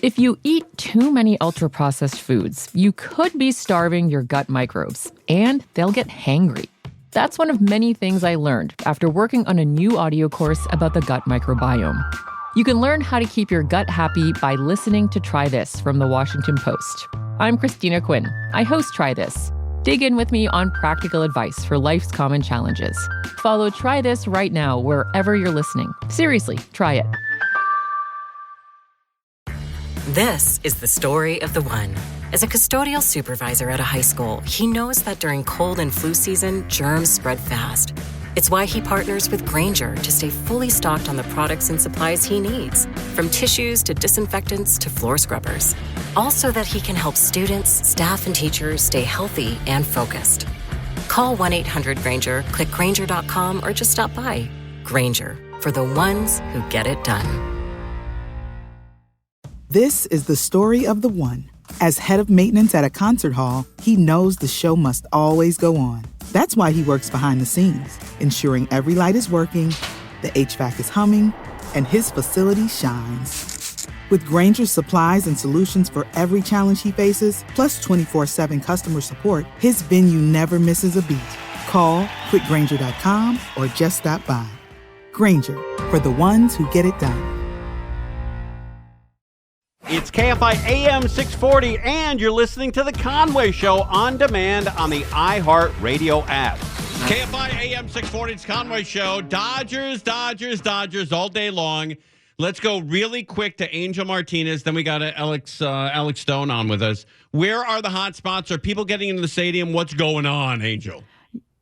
If you eat too many ultra-processed foods, you could be starving your gut microbes, and they'll get hangry. That's one of many things I learned after working on a new audio course about the gut microbiome. You can learn how to keep your gut happy by listening to Try This from the Washington Post. I'm Christina Quinn. I host Try This. Dig in with me on practical advice for life's common challenges. Follow Try This right now wherever you're listening. Seriously, try it. This is the story of the one. As a custodial supervisor at a high school, he knows that during cold and flu season, germs spread fast. It's why he partners with Grainger to stay fully stocked on the products and supplies he needs, from tissues to disinfectants to floor scrubbers. Also that he can help students, staff, and teachers stay healthy and focused. Call 1-800-GRAINGER, click Grainger.com, or just stop by. Grainger, for the ones who get it done. This is the story of the one. As head of maintenance at a concert hall, he knows the show must always go on. That's why he works behind the scenes, ensuring every light is working, the HVAC is humming, and his facility shines. With Grainger's supplies and solutions for every challenge he faces, plus 24/7 customer support, his venue never misses a beat. Call quickgrainger.com or just stop by. Grainger, for the ones who get it done. It's KFI AM 640, and you're listening to The Conway Show on demand on the iHeartRadio app. KFI AM 640, it's Conway Show. Dodgers all day long. Let's go really quick to Angel Martinez. Then we got Alex Stone on with us. Where are the hot spots? Are people getting into the stadium? What's going on, Angel?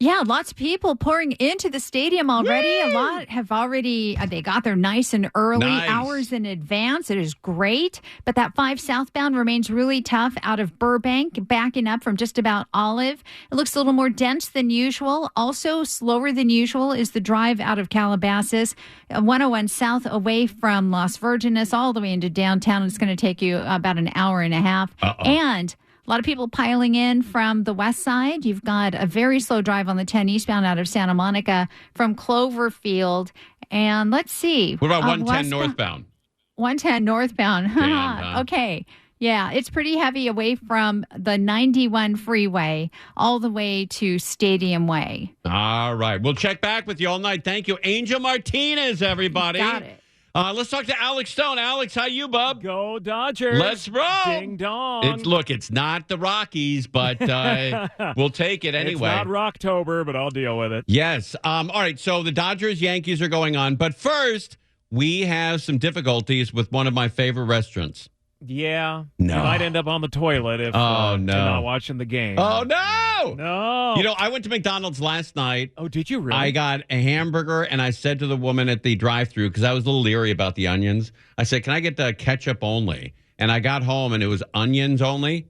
Yeah, lots of people pouring into the stadium already. Yay! A lot have already, they got there nice and early, hours in advance. It is great. But that 5 southbound remains really tough out of Burbank, backing up from just about Olive. It looks a little more dense than usual. Also slower than usual is the drive out of Calabasas. 101 south away from Las Virgenes all the way into downtown. It's going to take you about an hour and a half. And a lot of people piling in from the west side. You've got a very slow drive on the 10 eastbound out of Santa Monica from Cloverfield. And let's see. What about 110 northbound? 110 northbound. Okay. Yeah, it's pretty heavy away from the 91 freeway all the way to Stadium Way. All right. We'll check back with you all night. Thank you. Angel Martinez, everybody. Got it. Let's talk to Alex Stone. Alex, how you, bub? Go Dodgers. Let's roll. Ding dong. It's not the Rockies, but we'll take it anyway. It's not Rocktober, but I'll deal with it. Yes. All right, so the Dodgers-Yankees are going on. But first, we have some difficulties with one of my favorite restaurants. Yeah. No. You might end up on the toilet if you're not watching the game. Oh, no. No. You know, I went to McDonald's last night. Oh, did you really? I got a hamburger, and I said to the woman at the drive-thru, because I was a little leery about the onions, I said, can I get the ketchup only? And I got home, and it was onions only.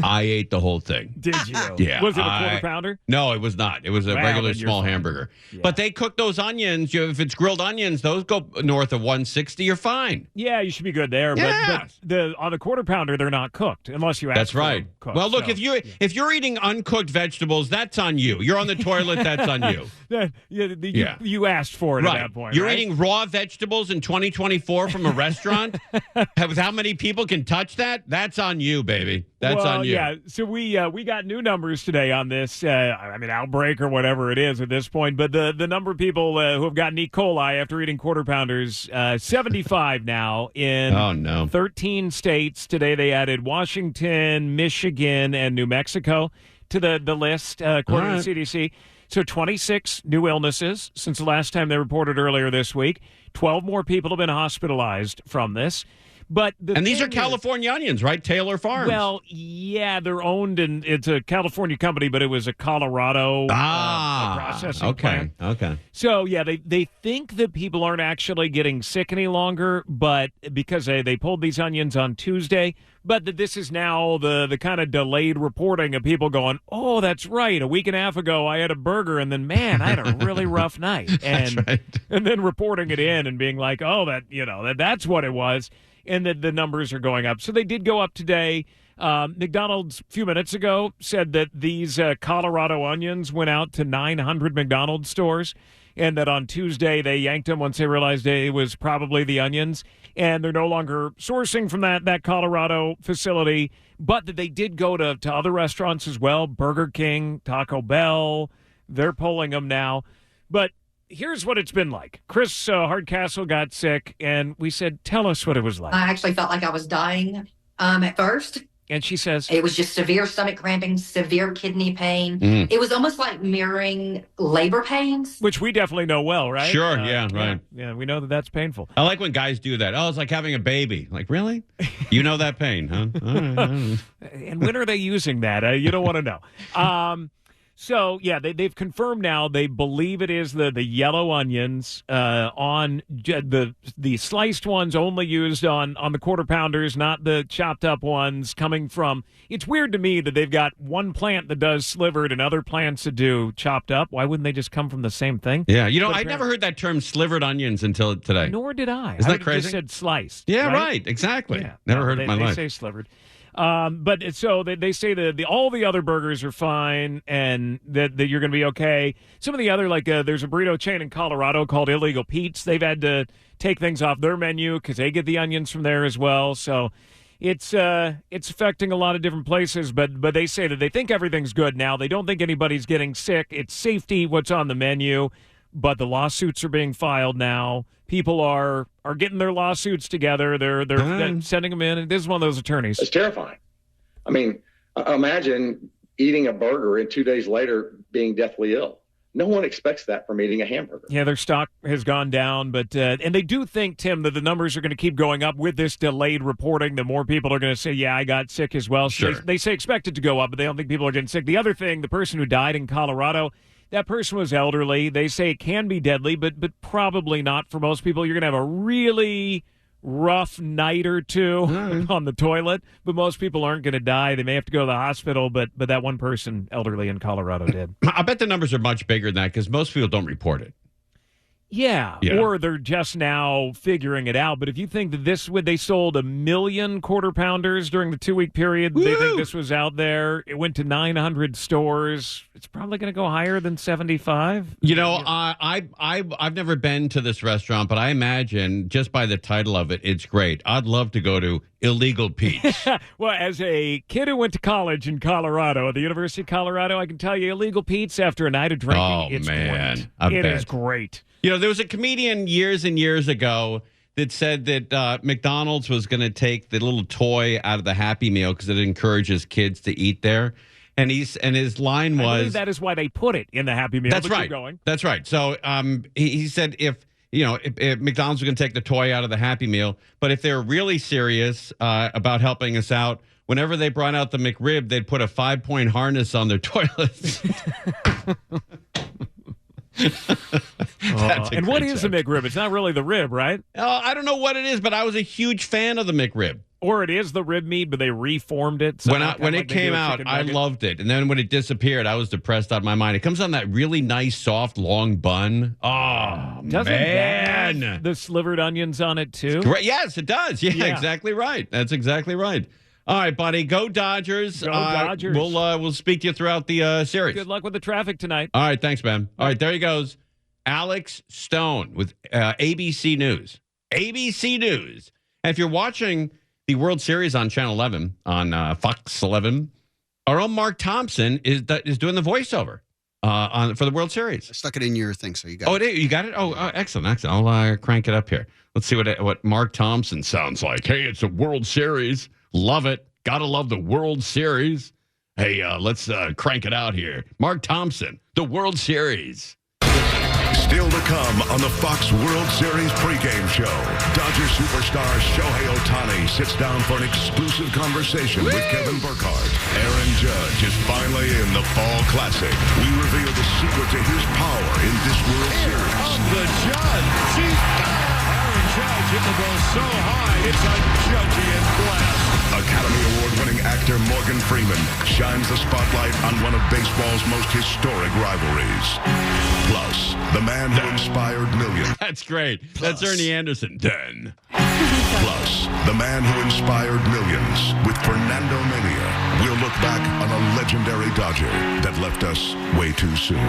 I ate the whole thing. Did you? Yeah. Was it a quarter pounder? No, it was not. It was a regular small hamburger. Yeah. But they cook those onions. If it's grilled onions, those go north of 160. You're fine. Yeah, you should be good there. Yeah. But on the quarter pounder, they're not cooked unless you ask. That's right. Cooked, well, look, if you're eating uncooked vegetables, that's on you. You're on the toilet, that's on you. You asked for it at that point. You're eating raw vegetables in 2024 from a restaunt. How many people can touch that? That's on you, baby. That's on you. Yeah, so we got new numbers today on this, outbreak or whatever it is at this point. But the number of people who have gotten E. coli after eating quarter pounders, 75 now in 13 states. Today they added Washington, Michigan, and New Mexico to the list, according to the CDC. So 26 new illnesses since the last time they reported earlier this week. 12 more people have been hospitalized from this. But these are California onions, right? Taylor Farms. Well, yeah, they're owned, and it's a California company, but it was a Colorado processing plant. Okay. So, yeah, they think that people aren't actually getting sick any longer, but because they pulled these onions on Tuesday, but that this is now the kind of delayed reporting of people going, oh, that's right. A week and a half ago, I had a burger, and then, man, I had a really rough night. And, that's right. And then reporting it in and being like, oh, that's what it was. And the numbers are going up. So they did go up today. McDonald's a few minutes ago said that these Colorado onions went out to 900 McDonald's stores. and that on Tuesday they yanked them once they realized it was probably the onions, and they're no longer sourcing from that Colorado facility, but that they did go to other restaurants as well, Burger King, Taco Bell. They're pulling them now. But here's what it's been like. Chris Hardcastle got sick, and we said, tell us what it was like. I actually felt like I was dying at first. And she says, it was just severe stomach cramping, severe kidney pain. It was almost like mirroring labor pains. Which we definitely know well, right? Sure, yeah, right. Yeah, we know that that's painful. I like when guys do that. Oh, it's like having a baby. Like, really? You know that pain, huh? All right. And when are they using that? You don't want to know. So, yeah, they've confirmed now they believe it is the yellow onions on the sliced ones only used on the quarter pounders, not the chopped up ones coming from. It's weird to me that they've got one plant that does slivered and other plants that do chopped up. Why wouldn't they just come from the same thing? Yeah, I never heard that term slivered onions until today. Nor did I. Isn't that I crazy? just said sliced. Yeah, right exactly. Yeah. Never heard it in my life. They say slivered. But so they say that all the other burgers are fine and that you're going to be okay. Some of the other, like there's a burrito chain in Colorado called Illegal Pete's. They've had to take things off their menu because they get the onions from there as well. So it's affecting a lot of different places. But they say that they think everything's good now. They don't think anybody's getting sick. It's safety, what's on the menu. But the lawsuits are being filed now. People are getting their lawsuits together. They're sending them in. And this is one of those attorneys. It's terrifying. I mean, imagine eating a burger and 2 days later being deathly ill. No one expects that from eating a hamburger. Yeah, their stock has gone down, but and they do think, Tim, that the numbers are going to keep going up with this delayed reporting. The more people are going to say, yeah, I got sick as well. So sure. They say expect it to go up, but they don't think people are getting sick. The other thing, the person who died in Colorado, that person was elderly. They say it can be deadly, but probably not for most people. You're going to have a really rough night or two on the toilet, but most people aren't going to die. They may have to go to the hospital, but that one person, elderly in Colorado, did. I bet the numbers are much bigger than that because most people don't report it. Yeah, or they're just now figuring it out. But if you think that they sold 1 million quarter pounders during the 2-week period, they think this was out there. It went to 900 stores. It's probably going to go higher than 75. I've never been to this restaurant, but I imagine just by the title of it, it's great. I'd love to go to Illegal Pete's. Well, as a kid who went to college in Colorado, at the University of Colorado, I can tell you Illegal Pete's after a night of drinking, it's man, great. It is great. There was a comedian years and years ago that said that McDonald's was going to take the little toy out of the Happy Meal because it encourages kids to eat there. And his line was, I believe that is why they put it in the Happy Meal. That's right. That's right. So he said if McDonald's was going to take the toy out of the Happy Meal, but if they're really serious about helping us out, whenever they brought out the McRib, they'd put a 5-point harness on their toilets. And what is a McRib? It's not really the rib, right? I don't know what it is, but I was a huge fan of the McRib. Or it is the rib meat, but they reformed it. When it came out, I loved it. And then when it disappeared, I was depressed out of my mind. It comes on that really nice, soft, long bun. Oh, doesn't man. That have the slivered onions on it, too? Great. Yes, it does. Yeah, exactly right. That's exactly right. All right, buddy. Go Dodgers. Go Dodgers. We'll speak to you throughout the series. Good luck with the traffic tonight. All right, thanks, man. All right, there he goes. Alex Stone with ABC News. ABC News. And if you're watching the World Series on Channel 11, on Fox 11, our own Mark Thompson is doing the voiceover for the World Series. I stuck it in your thing, so you got it. You got it? Oh, excellent. I'll crank it up here. Let's see what Mark Thompson sounds like. Hey, it's a World Series. Love it. Gotta love the World Series. Hey, let's crank it out here. Mark Thompson, the World Series. Still to come on the Fox World Series pregame show. Dodger superstar Shohei Ohtani sits down for an exclusive conversation with Kevin Burkhardt. Aaron Judge is finally in the Fall Classic. We reveal the secret to his power in this World Series. The Judge. Aaron Judge hit the ball so high, it's a Judgian blast. Academy Award-winning actor Morgan Freeman shines the spotlight on one of baseball's most historic rivalries. Plus, the man who inspired millions. That's great. That's Ernie Anderson. Done. Plus, the man who inspired millions with Fernando Mania. We'll look back on a legendary Dodger that left us way too soon.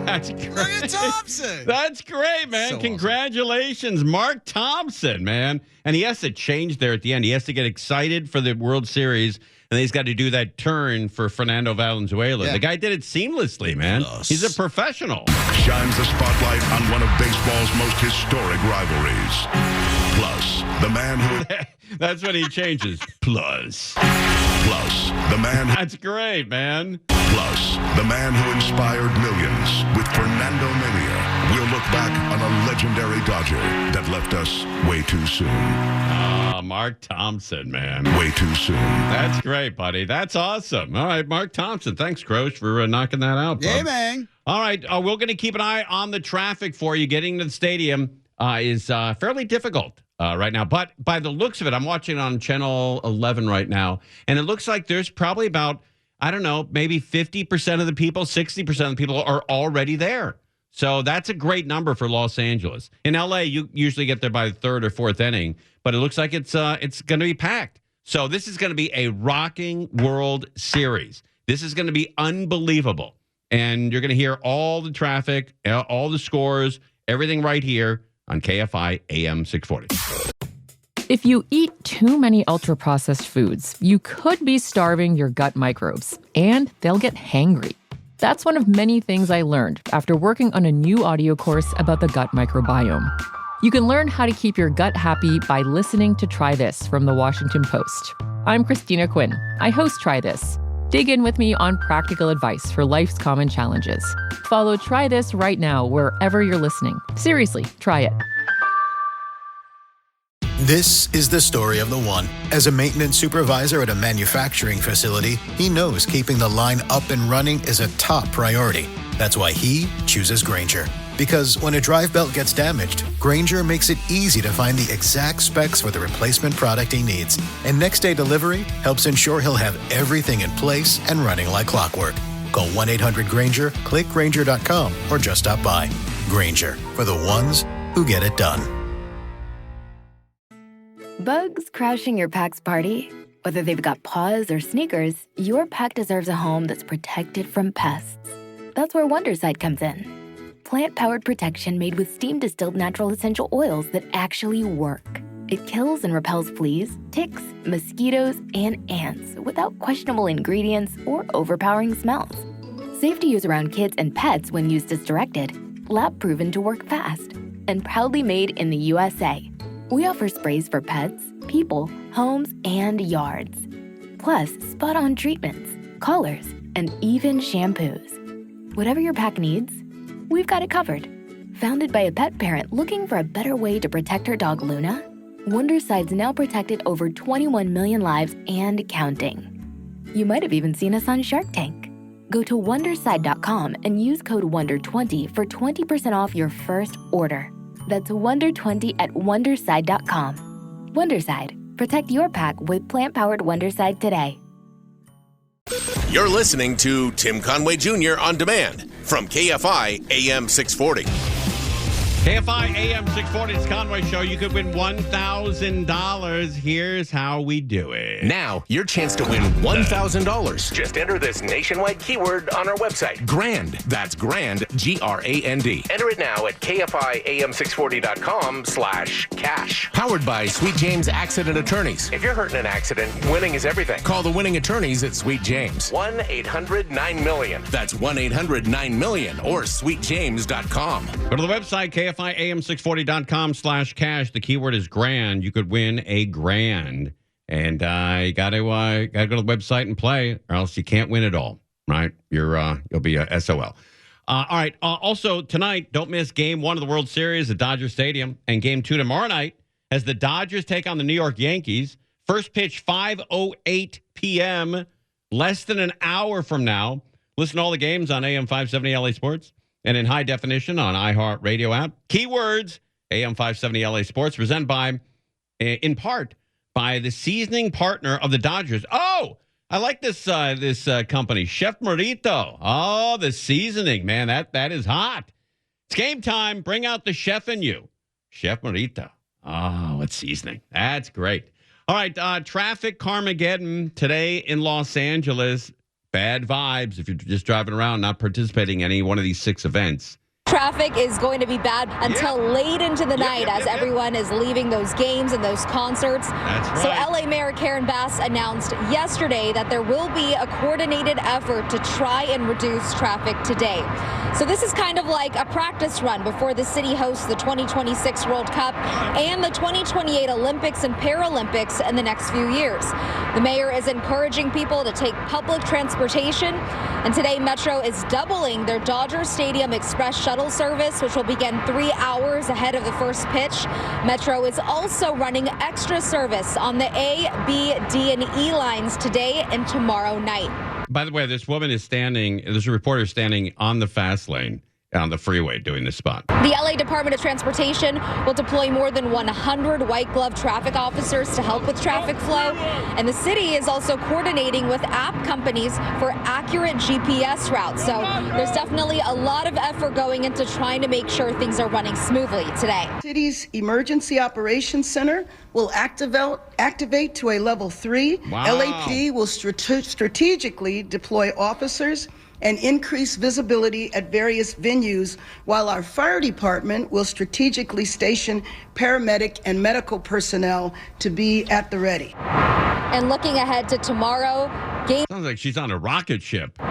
That's great. Look at Thompson. That's great, man. So Congratulations, awesome. Mark Thompson, man. And he has to change there at the end. He has to get excited for the World Series, and then he's got to do that turn for Fernando Valenzuela. Yeah. The guy did it seamlessly, man. He's a professional. Shines the spotlight on one of baseball's most historic rivalries. Plus, the man who... That's when he changes. Plus, the man... That's great, man. Plus, the man who inspired millions with Fernando Mania. We'll look back on a legendary Dodger that left us way too soon. Mark Thompson, man. Way too soon. That's great, buddy. That's awesome. All right, Mark Thompson. Thanks, Croach, for knocking that out, bud. Yeah, man. All right, we're going to keep an eye on the traffic for you. Getting to the stadium is fairly difficult right now. But by the looks of it, I'm watching on Channel 11 right now, and it looks like there's probably about, I don't know, maybe 50% of the people, 60% of the people are already there. So that's a great number for Los Angeles. In LA, you usually get there by the third or fourth inning, but it looks like it's going to be packed. So this is going to be a rocking World Series. This is going to be unbelievable. And you're going to hear all the traffic, all the scores, everything right here on KFI AM 640. If you eat too many ultra-processed foods, you could be starving your gut microbes, and they'll get hangry. That's one of many things I learned after working on a new audio course about the gut microbiome. You can learn how to keep your gut happy by listening to Try This from the Washington Post. I'm Christina Quinn. I host Try This. Dig in with me on practical advice for life's common challenges. Follow Try This right now wherever you're listening. Seriously, try it. This is the story of the one. As a maintenance supervisor at a manufacturing facility, he knows keeping the line up and running is a top priority. That's why he chooses Grainger. Because when a drive belt gets damaged, Grainger makes it easy to find the exact specs for the replacement product he needs. And next day delivery helps ensure he'll have everything in place and running like clockwork. Call 1-800-GRAINGER, click Grainger.com, or just stop by. Grainger, for the ones who get it done. Bugs crashing your pack's party? Whether they've got paws or sneakers, your pack deserves a home that's protected from pests. That's where Wondercide comes in. Plant-powered protection made with steam-distilled natural essential oils that actually work. It kills and repels fleas, ticks, mosquitoes, and ants without questionable ingredients or overpowering smells. Safe to use around kids and pets when used as directed. Lab-proven to work fast. And proudly made in the USA. We offer sprays for pets, people, homes, and yards. Plus, spot-on treatments, collars, and even shampoos. Whatever your pack needs, we've got it covered. Founded by a pet parent looking for a better way to protect her dog Luna, Wondercide's now protected over 21 million lives and counting. You might have even seen us on Shark Tank. Go to Wondercide.com and use code WONDER20 for 20% off your first order. That's WONDER20 at Wondercide.com. Wondercide. Protect your pack with plant-powered Wondercide today. You're listening to Tim Conway Jr. On Demand from KFI AM 640. KFI AM 640, it's Conway Show. You could win $1,000. Here's how we do it. Now, your chance to win $1,000. Just enter this nationwide keyword on our website, GRAND. That's GRAND, G-R-A-N-D. Enter it now at KFIAM640.com/cash. Powered by Sweet James Accident Attorneys. If you're hurt in an accident, winning is everything. Call the winning attorneys at Sweet James. 1-800-9-MILLION. That's 1-800-9-MILLION or sweetjames.com. Go to the website, KFIAM640.com/cash. The keyword is grand. You could win a grand. And you got to go to the website and play, or else you can't win it all, right? You'll be a SOL. All right. Also, tonight, don't miss Game 1 of the World Series at Dodger Stadium. And Game 2 tomorrow night as the Dodgers take on the New York Yankees. First pitch, 5:08 p.m., less than an hour from now. Listen to all the games on AM 570 LA Sports. And in high definition on iHeart Radio app. Keywords, AM 570 LA Sports, presented by, in part, by the seasoning partner of the Dodgers. Oh, I like this company, Chef Morito. Oh, the seasoning, man, that is hot. It's game time. Bring out the chef in you. Chef Morito. Oh, it's seasoning. That's great. All right, traffic Carmageddon today in Los Angeles. bad vibes if you're just driving around, not participating in any one of these 6 events. Traffic is going to be bad until late into the night as everyone is leaving those games and those concerts. That's right. So LA Mayor Karen Bass announced yesterday that there will be a coordinated effort to try and reduce traffic today. So this is kind of like a practice run before the city hosts the 2026 World Cup and the 2028 Olympics and Paralympics in the next few years. The mayor is encouraging people to take public transportation, and today Metro is doubling their Dodger Stadium Express shuttle service, which will begin 3 hours ahead of the first pitch. Metro is also running extra service on the A, B, D, and E lines today and tomorrow night. By the way, this a reporter standing on the fast lane on the freeway doing this spot. The LA Department of Transportation will deploy more than 100 white glove traffic officers to help with traffic flow. And the city is also coordinating with app companies for accurate GPS routes. So there's definitely a lot of effort going into trying to make sure things are running smoothly today. City's Emergency Operations Center will activate to a level 3. Wow. LAPD will strategically deploy officers and increase visibility at various venues, while our fire department will strategically station paramedic and medical personnel to be at the ready. And looking ahead to tomorrow, Sounds like she's on a rocket ship. Game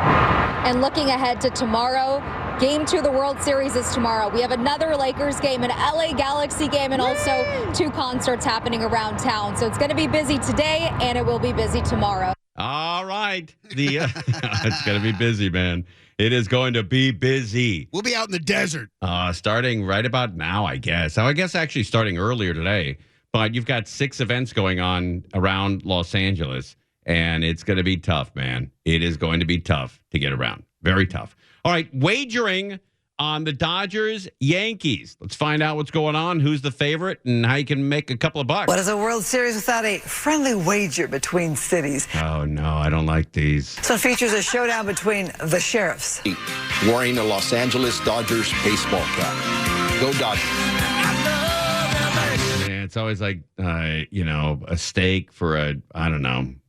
2 of the World Series is tomorrow. We have another Lakers game, an LA Galaxy game, and also 2 concerts happening around town. So it's going to be busy today, and it will be busy tomorrow. All right. It's going to be busy, man. It is going to be busy. We'll be out in the desert. Starting right about now, I guess. I guess actually starting earlier today. But you've got 6 events going on around Los Angeles, and it's going to be tough, man. It is going to be tough to get around. Very tough. All right, wagering on the Dodgers-Yankees. Let's find out what's going on, who's the favorite, and how you can make a couple of bucks. What is a World Series without a friendly wager between cities? Oh, no, I don't like these. So it features a showdown between the sheriffs. Wearing a Los Angeles Dodgers baseball cap. Go Dodgers. Yeah, it's always like, a steak for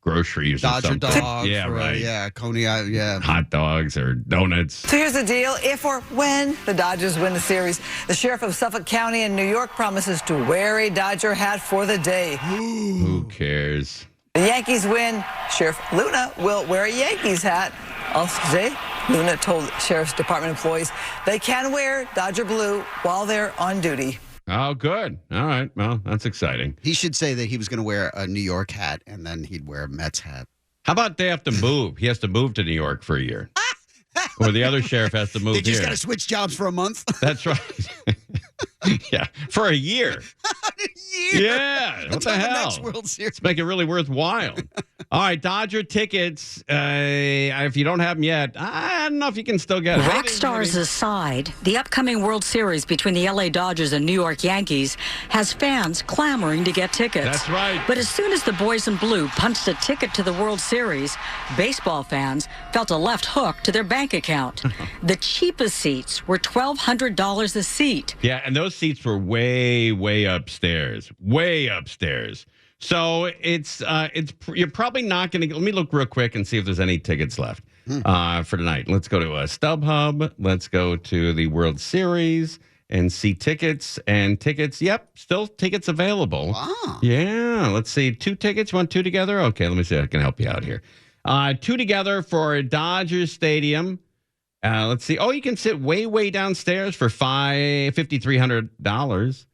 groceries or something. Dodger dog. Yeah, right. Coney, yeah. Hot dogs or donuts. So here's the deal. If or when the Dodgers win the series, the sheriff of Suffolk County in New York promises to wear a Dodger hat for the day. Who cares? The Yankees win. Sheriff Luna will wear a Yankees hat. Also today, Luna told Sheriff's Department employees they can wear Dodger blue while they're on duty. Oh, good. All right. Well, that's exciting. He should say that he was going to wear a New York hat, and then he'd wear a Mets hat. How about they have to move? He has to move to New York for a year. Or the other sheriff has to move They just here. got to switch jobs for a month. That's right. Yeah, for a year. Yeah, what the hell? Next World Series. Let's make it really worthwhile. All right, Dodger tickets. If you don't have them yet, I don't know if you can still get it. Rock stars aside, the upcoming World Series between the LA Dodgers and New York Yankees has fans clamoring to get tickets. That's right. But as soon as the boys in blue punched a ticket to the World Series, baseball fans felt a left hook to their bank account. The cheapest seats were $1,200 a seat. Yeah, and those seats were way, way upstairs. Way upstairs. So you're probably not going to. Let me look real quick and see if there's any tickets left for tonight. Let's go to StubHub. Let's go to the World Series and see tickets. And tickets, yep, still tickets available. Wow. Yeah, let's see. 2 tickets. You want 2 together? Okay, let me see. I can help you out here. 2 together for Dodgers Stadium. Let's see. Oh, you can sit way, way downstairs for $5,300.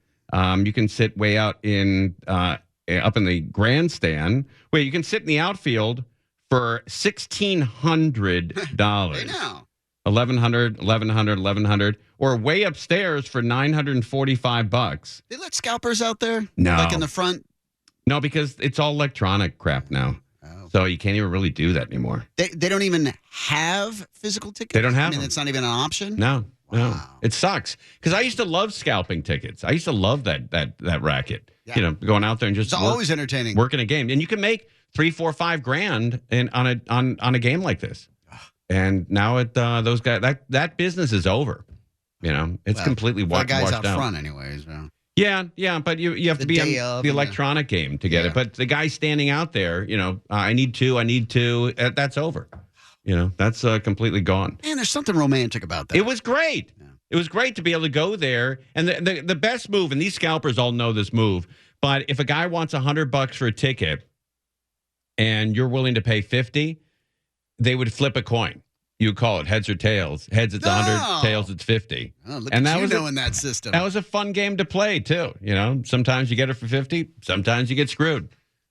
You can sit way out in up in the grandstand. Wait, you can sit in the outfield for $1,600. know. $1,100, or way upstairs for $945. They let scalpers out there? No. Like in the front? No, because it's all electronic crap now. Oh. So you can't even really do that anymore. They don't even have physical tickets? They don't have them. It's not even an option? No. Wow. No. It sucks. Because I used to love scalping tickets. I used to love that racket. Yeah. Going out there and just It's always entertaining. Working a game. And you can make $3, $4, $5 grand on a game like this. And now those guys, that business is over. It's completely washed out. The guys out front anyways. Yeah, but you have to be on the electronic game to get it. But the guy standing out there, I need two, that's over. That's completely gone. Man, there's something romantic about that. It was great. Yeah. It was great to be able to go there. And the best move, and these scalpers all know this move, but if a guy wants $100 for a ticket and you're willing to pay $50, they would flip a coin. You call it heads or tails. Heads, it's 100. Tails, it's 50. Oh, look at you knowing that system. That was a fun game to play, too. Sometimes you get it for 50. Sometimes you get screwed.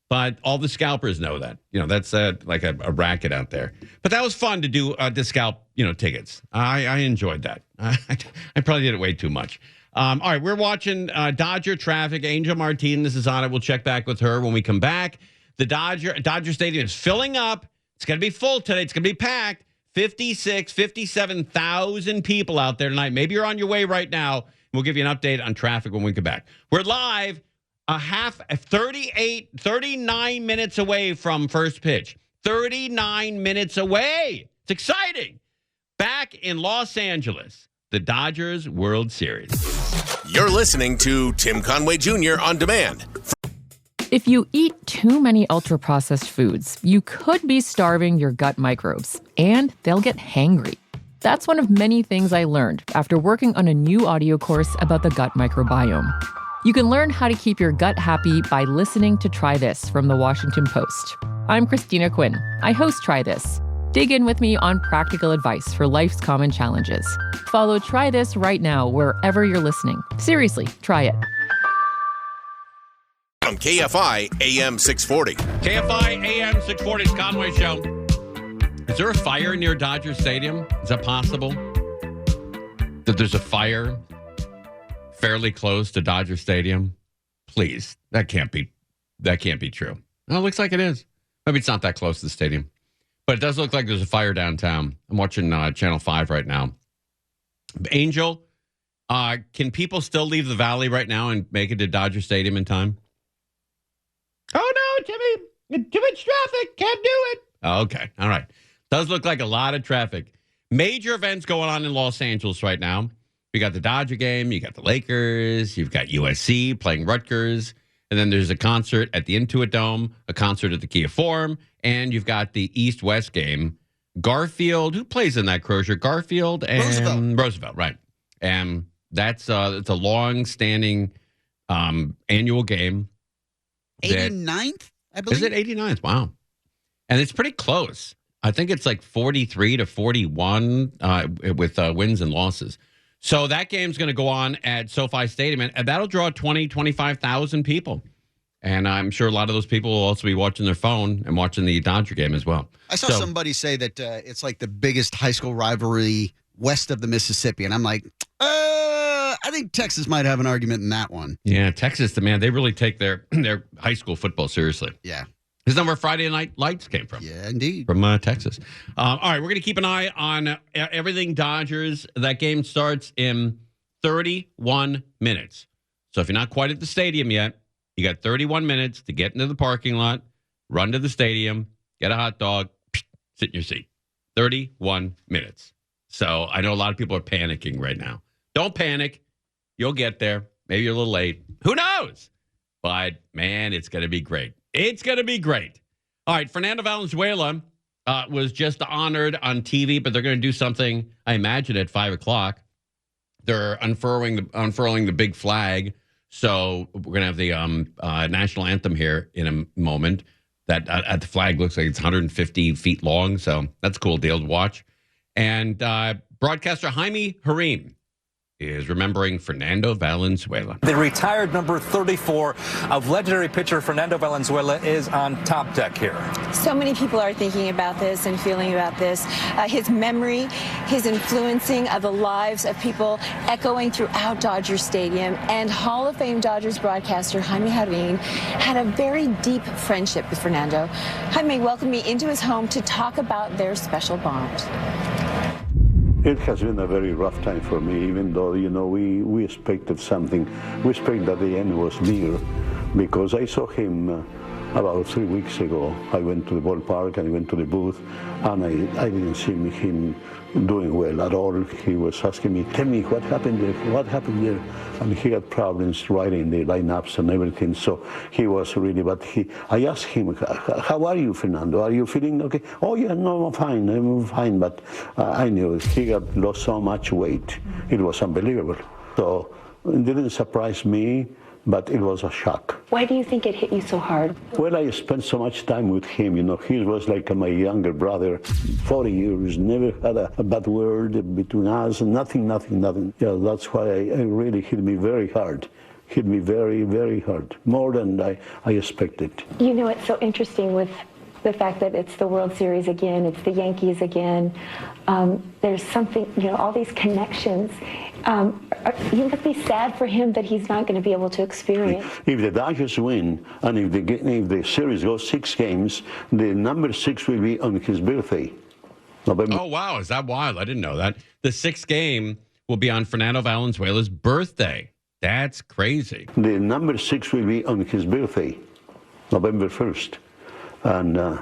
But all the scalpers know that. That's like a racket out there. But that was fun to do, to scalp, tickets. I enjoyed that. I probably did it way too much. All right, we're watching Dodger traffic. Angel Martinez is on it. We'll check back with her when we come back. The Dodger Stadium is filling up. It's going to be full today. It's going to be packed. 57,000 people out there tonight. Maybe you're on your way right now. We'll give you an update on traffic when we come back. We're live 39 minutes away from first pitch. 39 minutes away. It's exciting. Back in Los Angeles, the Dodgers World Series. You're listening to Tim Conway Jr. On Demand. If you eat too many ultra-processed foods, you could be starving your gut microbes, and they'll get hangry. That's one of many things I learned after working on a new audio course about the gut microbiome. You can learn how to keep your gut happy by listening to Try This from The Washington Post. I'm Christina Quinn. I host Try This. Dig in with me on practical advice for life's common challenges. Follow Try This right now wherever you're listening. Seriously, try it. From KFI AM 640. KFI AM 640's Conway Show. Is there a fire near Dodger Stadium? Is that possible? That there's a fire fairly close to Dodger Stadium? Please, that can't be true. No, it looks like it is. Maybe it's not that close to the stadium, but it does look like there's a fire downtown. I'm watching Channel 5 right now. Angel, can people still leave the Valley right now and make it to Dodger Stadium in time? Oh, no, Timmy. Too much traffic. Can't do it. Oh, okay. All right. Does look like a lot of traffic. Major events going on in Los Angeles right now. You got the Dodger game. You got the Lakers. You've got USC playing Rutgers. And then there's a concert at the Intuit Dome, a concert at the Kia Forum. And you've got the East-West game. Garfield. Who plays in that, Crozier? Garfield and Roosevelt, right. And it's a long-standing annual game. 89th, I believe. Is it 89th? Wow. And it's pretty close. I think it's like 43 to 41 with wins and losses. So that game's going to go on at SoFi Stadium, and that'll draw 25,000 people. And I'm sure a lot of those people will also be watching their phone and watching the Dodger game as well. I saw somebody say that it's like the biggest high school rivalry west of the Mississippi, and I'm like, I think Texas might have an argument in that one. Yeah, Texas, man, they really take their high school football seriously. Yeah. Isn't that where Friday Night Lights came from? Yeah, indeed. From Texas. All right, we're going to keep an eye on everything Dodgers. That game starts in 31 minutes. So if you're not quite at the stadium yet, you got 31 minutes to get into the parking lot, run to the stadium, get a hot dog, sit in your seat. 31 minutes. So I know a lot of people are panicking right now. Don't panic. You'll get there. Maybe you're a little late. Who knows? But, man, it's going to be great. It's going to be great. All right, Fernando Valenzuela was just honored on TV, but they're going to do something, I imagine, at 5 o'clock. They're unfurling the big flag. So we're going to have the national anthem here in a moment. That the flag looks like it's 150 feet long, so that's a cool deal to watch. And broadcaster Jaime Harim is remembering Fernando Valenzuela. The retired number 34 of legendary pitcher Fernando Valenzuela is on top deck here. So many people are thinking about this and feeling about this. His memory, his influencing of the lives of people echoing throughout Dodger Stadium. And Hall of Fame Dodgers broadcaster Jaime Harim had a very deep friendship with Fernando. Jaime welcomed me into his home to talk about their special bond. It has been a very rough time for me, even though, we expected something. We expected that the end was near, because I saw him about 3 weeks ago. I went to the ballpark and I went to the booth, and I didn't see him doing well at all. He was asking me, tell me what happened there, what happened there? And he had problems writing the lineups and everything, so he was really, but I asked him, how are you, Fernando? Are you feeling okay? Oh yeah, no, I'm fine, but I knew he had lost so much weight. It was unbelievable. So it didn't surprise me, but it was a shock. Why do you think it hit you so hard? Well, I spent so much time with him. He was like my younger brother. 40 years, never had a bad word between us, nothing. Yeah, that's why it really hit me very hard. Hit me very, very hard, more than I expected. You know, it's so interesting with the fact that it's the World Series again, it's the Yankees again. There's something, all these connections. You must be sad for him that he's not going to be able to experience. If the Dodgers win, and if the series goes 6 games, the number 6 will be on his birthday. November. Oh, wow. Is that wild? I didn't know that. The 6th game will be on Fernando Valenzuela's birthday. That's crazy. The number 6 will be on his birthday, November 1st. And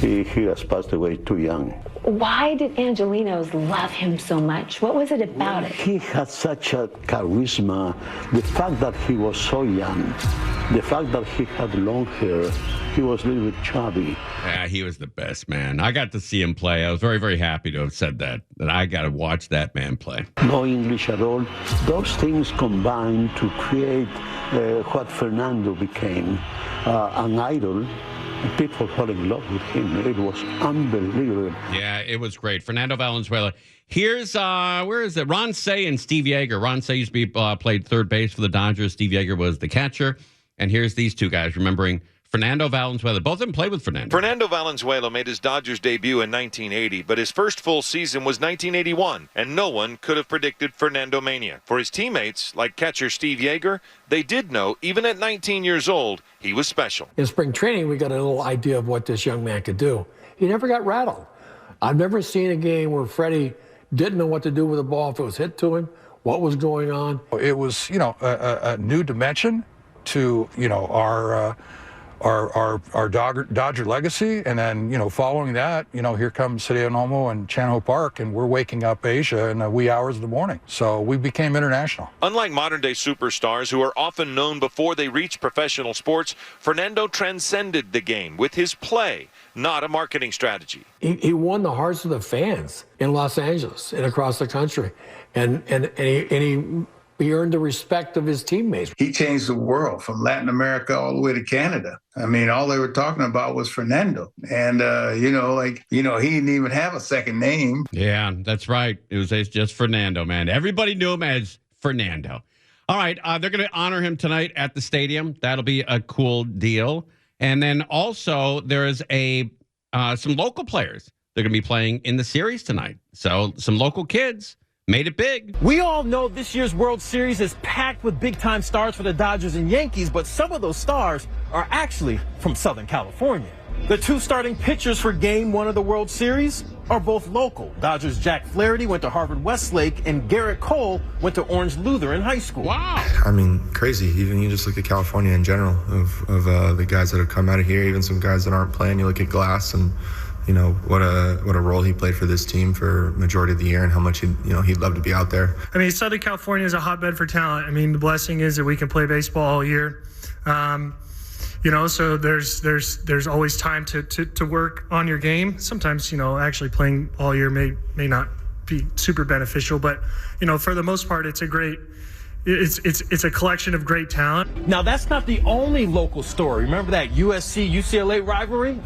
he has passed away too young. Why did Angelinos love him so much? What was it about it? He had such a charisma. The fact that he was so young, the fact that he had long hair, he was a little bit chubby. Yeah, he was the best, man. I got to see him play. I was very, very happy to have said that I got to watch that man play. No English at all. Those things combined to create what Fernando became, an idol. People fell in love with him. It was unbelievable. Yeah, it was great. Fernando Valenzuela. Here's, where is it? Ron Cey and Steve Yeager. Ron Cey used to be played third base for the Dodgers. Steve Yeager was the catcher. And here's these two guys remembering Fernando Valenzuela. Both of them played with Fernando. Fernando Valenzuela made his Dodgers debut in 1980, but his first full season was 1981, and no one could have predicted Fernando Mania. For his teammates, like catcher Steve Yeager, they did know, even at 19 years old, he was special. In spring training, we got a little idea of what this young man could do. He never got rattled. I've never seen a game where Freddie didn't know what to do with the ball if it was hit to him, what was going on. It was, a new dimension to, our Dodger legacy, and then following that, here comes City of Nomo and Chan-Ho Park, and we're waking up Asia in the wee hours of the morning. So we became international. Unlike modern-day superstars who are often known before they reach professional sports, Fernando transcended the game with his play, not a marketing strategy. He won the hearts of the fans in Los Angeles and across the country, and he earned the respect of his teammates. He changed the world from Latin America all the way to Canada. I mean, all they were talking about was Fernando. And, he didn't even have a second name. Yeah, that's right. It was just Fernando, man. Everybody knew him as Fernando. All right, they're going to honor him tonight at the stadium. That'll be a cool deal. And then also there is some local players. They're going to be playing in the series tonight. So some local kids made it big. We all know this year's World Series is packed with big-time stars for the Dodgers and Yankees, but some of those stars are actually from Southern California. The 2 starting pitchers for Game 1 of the World Series are both local. Dodgers' Jack Flaherty went to Harvard Westlake, and Garrett Cole went to Orange Lutheran High School. Wow. I mean, crazy. Even you just look at California in general, of the guys that have come out of here, even some guys that aren't playing. You look at Glass and what a role he played for this team for majority of the year, and how much he'd love to be out there. I mean, Southern California is a hotbed for talent. I mean, the blessing is that we can play baseball all year. So there's always time to work on your game. Sometimes, actually playing all year may not be super beneficial, but for the most part, it's a collection of great talent. Now, that's not the only local story. Remember that USC-UCLA rivalry?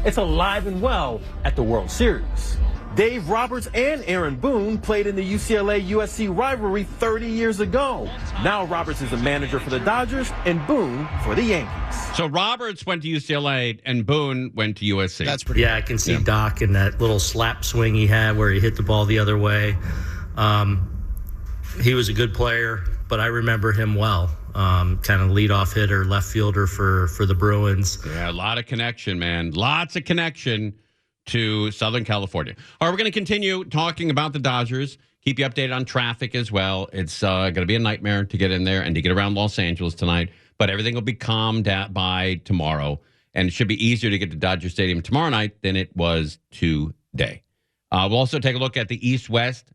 It's alive and well at the World Series. Dave Roberts and Aaron Boone played in the UCLA-USC rivalry 30 years ago. Now Roberts is the manager for the Dodgers and Boone for the Yankees. So Roberts went to UCLA and Boone went to USC. That's pretty. Yeah, I can see Doc in that little slap swing he had where he hit the ball the other way. He was a good player, but I remember him well. Kind of leadoff hitter, left fielder for the Bruins. Yeah, a lot of connection, man. Lots of connection to Southern California. All right, we're going to continue talking about the Dodgers. Keep you updated on traffic as well. It's going to be a nightmare to get in there and to get around Los Angeles tonight. but everything will be calmed down by tomorrow, and it should be easier to get to Dodger Stadium tomorrow night than it was today. We'll also take a look at the East-West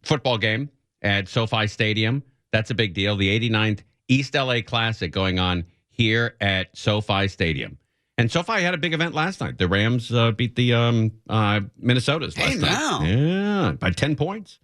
football game at SoFi Stadium. That's a big deal. The 89th East LA Classic going on here at SoFi Stadium. And SoFi had a big event last night. The Rams beat the Minnesotas last night. Yeah, by 10 points.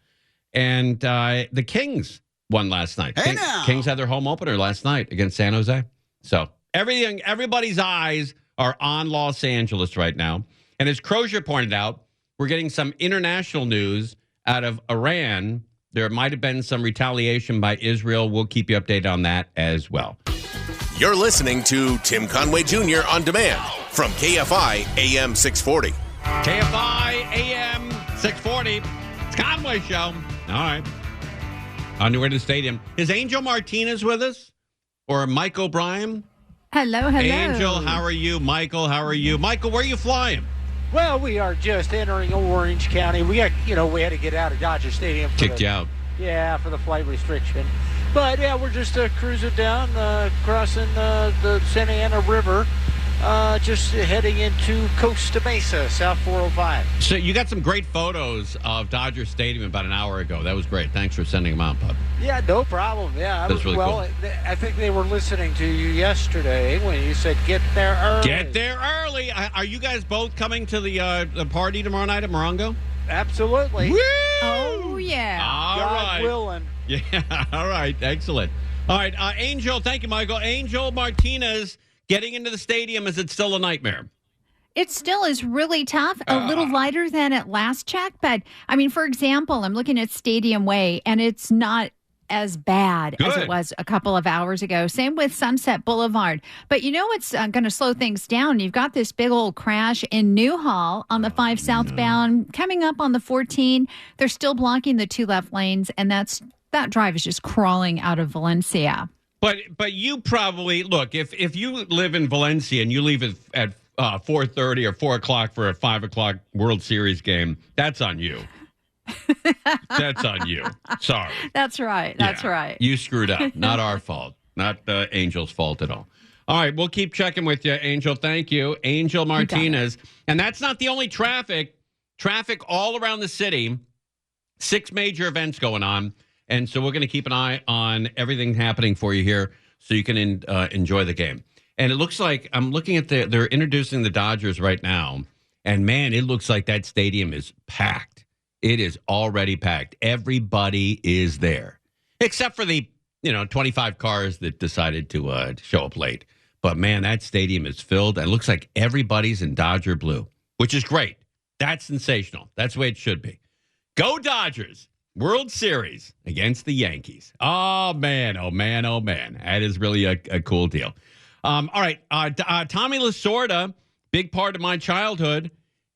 And the Kings won last night. Kings had their home opener last night against San Jose. So everybody's eyes are on Los Angeles right now. And as Crozier pointed out, we're getting some international news out of Iran. There might have been some retaliation by Israel. We'll keep you updated on that as well. You're listening to Tim Conway Jr. On Demand from KFI AM 640. KFI AM 640. It's Conway Show. All right. On the way to the stadium. Is Angel Martinez with us? Or Mike O'Brien? Hello. Angel, how are you? Michael, how are you? Michael, where are you flying? Well, we are just entering Orange County. We had to get out of Dodger Stadium. Kicked you out. Yeah, for the flight restriction. But, yeah, we're just cruising down, crossing the Santa Ana River, just heading into Costa Mesa, South 405. So you got some great photos of Dodger Stadium about an hour ago. That was great. Thanks for sending them out, bud. Yeah, no problem. Yeah, That's really cool. I think they were listening to you yesterday when you said get there early. Get there early. Are you guys both coming to the party tomorrow night at Morongo? Absolutely. Woo! Oh, yeah. God willing. Yeah, all right. Excellent. All right, Angel, thank you, Michael. Angel Martinez, getting into the stadium, is it still a nightmare? It still is really tough, a little lighter than at last check. But, I mean, for example, I'm looking at Stadium Way, and it's not as bad as it was a couple of hours ago. Same with Sunset Boulevard. But you know what's going to slow things down? You've got this big old crash in Newhall on the 5 southbound. Coming up on the 14, they're still blocking the 2 left lanes, and that drive is just crawling out of Valencia. But you probably, look, if you live in Valencia and you leave at 4:30 or 4 o'clock for a 5 o'clock World Series game, that's on you. That's on you. Sorry. That's right. That's right. You screwed up. Not our fault. Not the Angel's fault at all. All right. We'll keep checking with you, Angel. Thank you. Angel Martinez. And that's not the only traffic. Traffic all around the city. 6 major events going on. And so we're going to keep an eye on everything happening for you here so you can enjoy the game. And it looks like I'm looking at they're introducing the Dodgers right now. And, man, it looks like that stadium is packed. It is already packed. Everybody is there, except for the 25 cars that decided to show up late. But, man, that stadium is filled. And it looks like everybody's in Dodger blue, which is great. That's sensational. That's the way it should be. Go Dodgers. World Series against the Yankees. Oh, man. Oh, man. Oh, man. That is really a cool deal. All right. Tommy Lasorda, big part of my childhood.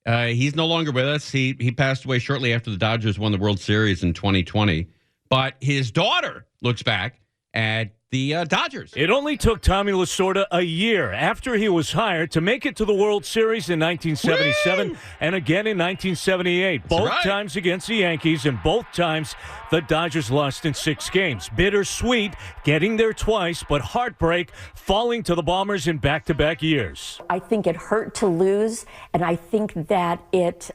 He's no longer with us. He passed away shortly after the Dodgers won the World Series in 2020. But his daughter looks back at the Dodgers. It only took Tommy Lasorda a year after he was hired to make it to the World Series in 1977 and again in 1978. Both times against the Yankees, and both times the Dodgers lost in 6 games. Bittersweet, getting there twice, but heartbreak, falling to the Bombers in back-to-back years. I think it hurt to lose, and I think that it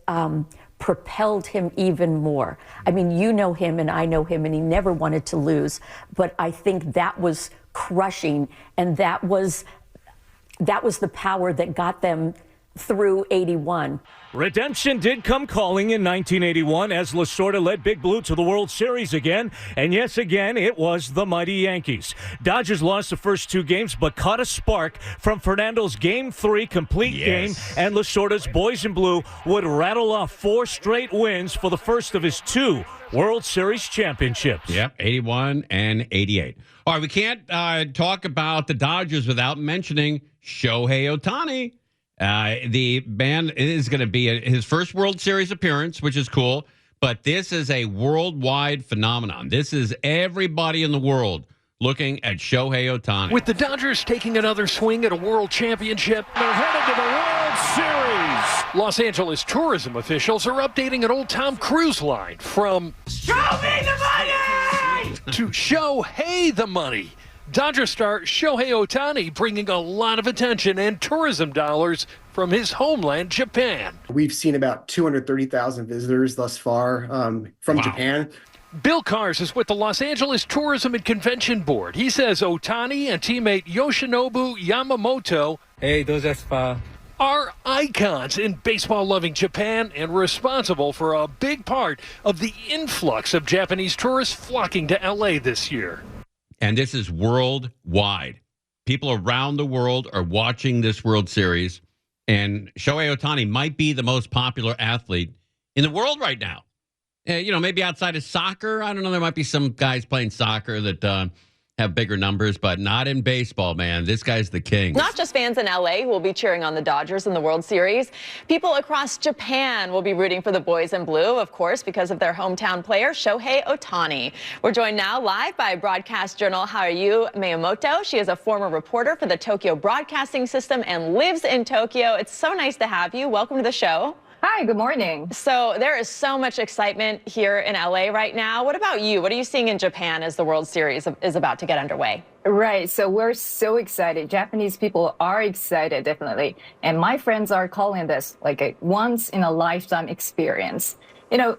propelled him even more. I mean, you know him and I know him, and he never wanted to lose. But I think that was crushing, and that was the power that got them through 81. Redemption did come calling in 1981 as Lasorda led Big Blue to the World Series again. And yes, again, it was the mighty Yankees. Dodgers lost the first 2 games, but caught a spark from Fernando's Game 3 complete game. And Lasorda's Boys in Blue would rattle off 4 straight wins for the first of his 2 World Series championships. Yep, 81 and 88. All right, we can't talk about the Dodgers without mentioning Shohei Ohtani. The man is going to be his first World Series appearance, which is cool. But this is a worldwide phenomenon. This is everybody in the world looking at Shohei Ohtani. With the Dodgers taking another swing at a world championship, they're headed to the World Series. Los Angeles tourism officials are updating an old Tom Cruise line from "Show me the money" to "Show hey the money." Dodger star Shohei Ohtani bringing a lot of attention and tourism dollars from his homeland, Japan. We've seen about 230,000 visitors thus far from Japan. Bill Kars is with the Los Angeles Tourism and Convention Board. He says Ohtani and teammate Yoshinobu Yamamoto are icons in baseball-loving Japan and responsible for a big part of the influx of Japanese tourists flocking to L.A. this year. And this is worldwide. People around the world are watching this World Series, and Shohei Ohtani might be the most popular athlete in the world right now. Maybe outside of soccer. I don't know. There might be some guys playing soccer that have bigger numbers, but not in baseball, man. This guy's the king. Not just fans in LA who will be cheering on the Dodgers in the World Series. People across Japan will be rooting for the boys in blue, of course, because of their hometown player, Shohei Ohtani. We're joined now live by Broadcast Journal Haruyu Miyamoto. She is a former reporter for the Tokyo Broadcasting System and lives in Tokyo. It's so nice to have you. Welcome to the show. Hi, good morning. So there is so much excitement here in LA right now. What about you? What are you seeing in Japan as the World Series is about to get underway? Right, so we're so excited. Japanese people are excited, definitely. And my friends are calling this like a once-in-a-lifetime experience.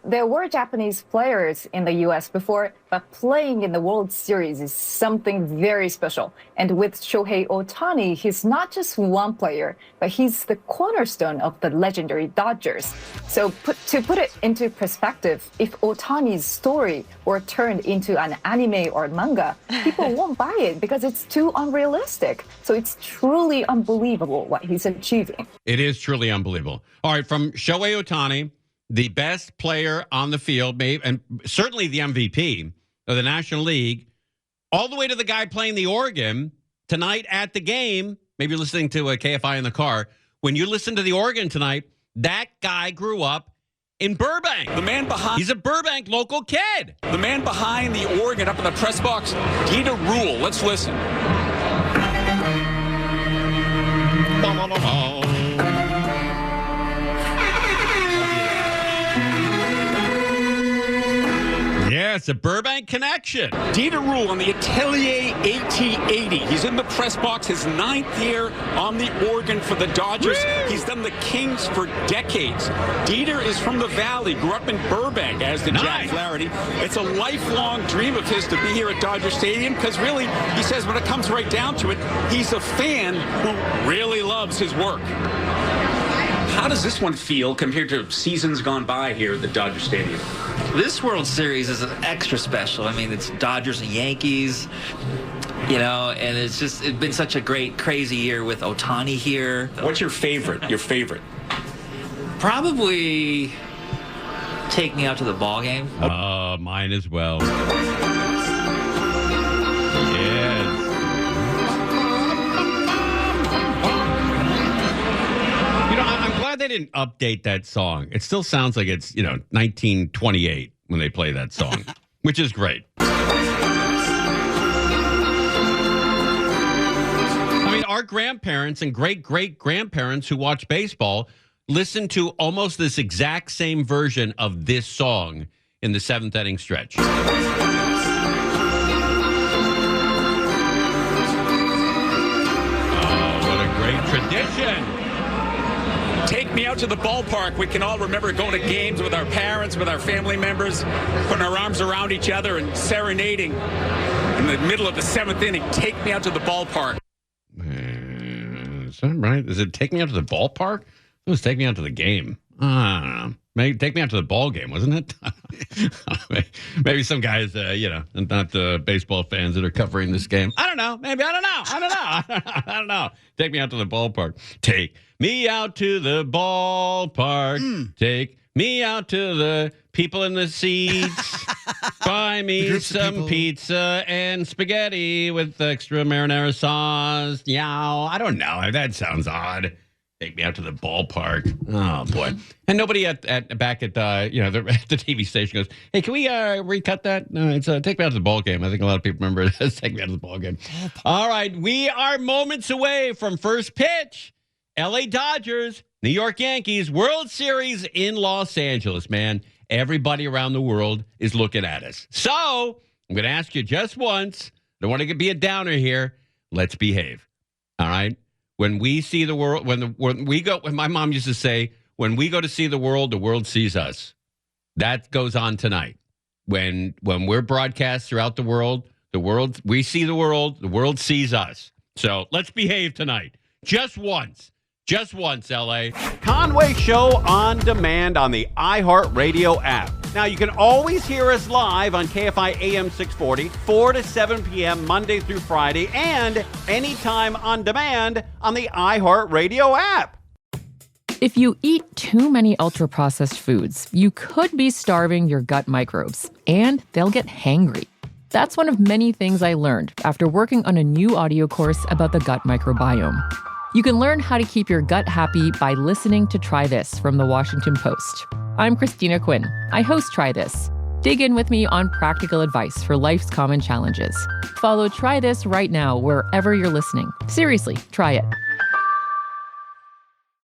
There were Japanese players in the U.S. before, but playing in the World Series is something very special. And with Shohei Ohtani, he's not just one player, but he's the cornerstone of the legendary Dodgers. So to put it into perspective, if Ohtani's story were turned into an anime or manga, people won't buy it because it's too unrealistic. So it's truly unbelievable what he's achieving. It is truly unbelievable. All right, from Shohei Ohtani, the best player on the field, maybe, and certainly the MVP of the National League, all the way to the guy playing the organ tonight at the game. Maybe you're listening to a KFI in the car. When you listen to the organ tonight, that guy grew up in Burbank. The man behind... He's a Burbank local kid. The man behind the organ up in the press box, Dieter Rule. Let's listen. Yeah, it's a Burbank connection. Dieter Rule on the Atelier AT80. He's in the press box, his 9th year on the organ for the Dodgers. Woo! He's done the Kings for decades. Dieter is from the Valley, grew up in Burbank, as did Jack Flaherty. It's a lifelong dream of his to be here at Dodger Stadium because really, he says when it comes right down to it, he's a fan who really loves his work. How does this one feel compared to seasons gone by here at the Dodger Stadium? This World Series is extra special. I mean, it's Dodgers and Yankees, and it's been such a great, crazy year with Ohtani here. What's your favorite? Probably Take Me Out to the Ball Game. Mine as well. They didn't update that song. It still sounds like it's 1928 when they play that song, which is great. I mean, our grandparents and great-great-grandparents who watch baseball listen to almost this exact same version of this song in the 7th inning stretch. Oh, what a great tradition. Take me out to the ballpark. We can all remember going to games with our parents, with our family members, putting our arms around each other and serenading in the middle of the 7th inning. Take me out to the ballpark. Is that right? Is it take me out to the ballpark? It was take me out to the game. I don't know. Maybe take me out to the ball game, wasn't it? Maybe some guys, not the baseball fans that are covering this game. I don't know. Maybe I don't know. I don't know. Take me out to the ballpark. Take me out to the ballpark. Take me out to the people in the seats. Buy me some pizza and spaghetti with extra marinara sauce. Yow. I don't know. That sounds odd. Take me out to the ballpark. Oh boy! And nobody back at the TV station goes, "Hey, can we recut that?" No, it's take me out to the ball game. I think a lot of people remember it as take me out to the ball game. All right, we are moments away from first pitch. L.A. Dodgers, New York Yankees, World Series in Los Angeles. Man, everybody around the world is looking at us. So I'm going to ask you just once Don't want to be a downer here. Let's behave. All right? When we see the world, when my mom used to say, when we go to see the world sees us. That goes on tonight. When we're broadcast throughout the world, we see the world sees us. So let's behave tonight. Just once, LA. Conway Show on demand on the iHeartRadio app. Now, you can always hear us live on KFI AM 640, 4 to 7 p.m. Monday through Friday, and anytime on demand on the iHeartRadio app. If you eat too many ultra-processed foods, you could be starving your gut microbes, and they'll get hangry. That's one of many things I learned after working on a new audio course about the gut microbiome. You can learn how to keep your gut happy by listening to Try This from The Washington Post. I'm Christina Quinn. I host Try This. Dig in with me on practical advice for life's common challenges. Follow Try This right now wherever you're listening. Seriously, try it.